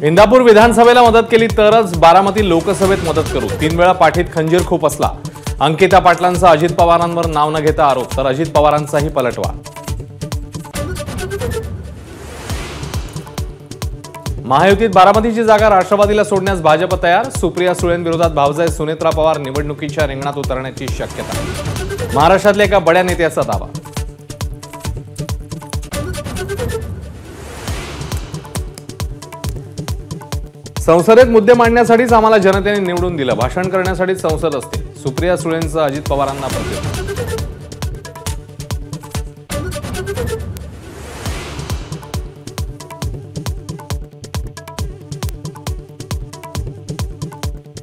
इंदापूर विधानसभेला मदत केली तरच बारामती लोकसभेत मदत करू। 3 वेळा पाठीत खंजीर खूप असला। अंकिता पाटलांचा अजित पवारांवर नाव न घेता आरोप, तर अजित पवारांचाही पलटवार। महायुतीत बारामतीची जागा राष्ट्रवादीला सोडण्यास भाजप तयार। सुप्रिया सुळेंविरोधात भावजाई सुनेत्रा पवार निवडणुकीच्या रिंगणात उतरण्याची शक्यता। महाराष्ट्रातल्या एका बड्या नेत्याचा दावा। संसदेत मुद्दे मांडण्यासाठीच आम्हाला जनतेने निवडून दिलं। भाषण करण्यासाठी संसद असते। सुप्रिया सुळेंचं अजित पवारांना प्रत्युत्तर।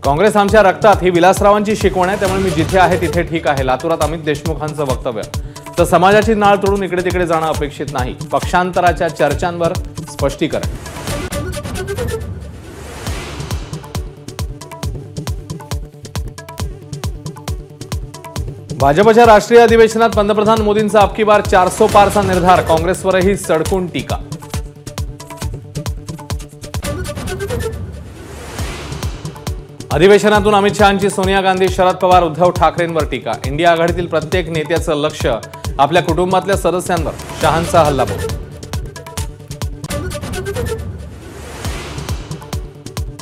काँग्रेस आमच्या रक्तात ही विलासरावांची शिकवण आहे, त्यामुळे मी जिथे आहे तिथे ठीक आहे। लातूरात अमित देशमुखांचं वक्तव्य। तर समाजाची नाळ तोडून इकडे तिकडे जाणं अपेक्षित नाही। पक्षांतराच्या चर्चांवर स्पष्टीकरण। भाजपच्या राष्ट्रीय अधिवेशनात पंतप्रधान मोदींचा अबकी बार 400 पारचा निर्धार। काँग्रेसवरही सडकून टीका। अधिवेशनातून अमित शहांची सोनिया गांधी, शरद पवार, उद्धव ठाकरेंवर टीका। इंडिया आघाडीतील प्रत्येक नेत्याचं लक्ष आपल्या कुटुंबातल्या सदस्यांवर। शहांचा हल्लाबोल।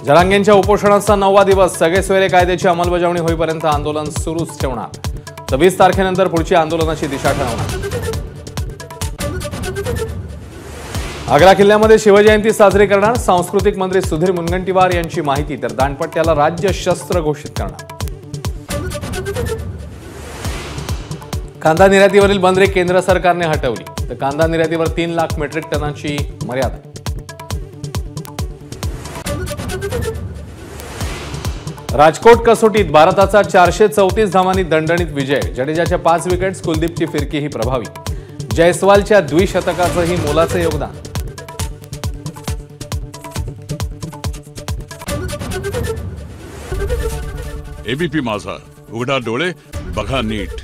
जरांगेंच्या उपोषणाचा 9वा दिवस। सगळे सोयरे कायद्याची अंमलबजावणी होईपर्यंत आंदोलन सुरूच ठेवणार। 20 तारखेनंतर पुढची आंदोलनाची दिशा ठरवणार। आग्रा किल्ल्यामध्ये शिवजयंती साजरी करणार। सांस्कृतिक मंत्री सुधीर मुनगंटीवार यांची माहिती। तर दांडपट्ट्याला राज्य शस्त्र घोषित करणार। कांदा निर्यातीवरील बंदरी केंद्र सरकारने हटवली। तर कांदा निर्यातीवर 3 लाख मेट्रिक टनांची मर्यादा। राजकोट कसोटीत भारताचा 434 धावांनी दणदणीत विजय। जडेजाच्या 5 विकेट्स, कुलदीपची फिरकीही प्रभावी। जयस्वालच्या द्विशतकाचंही मोलाचं योगदान। एबीपी माझा, उघडा डोळे बघा नीट।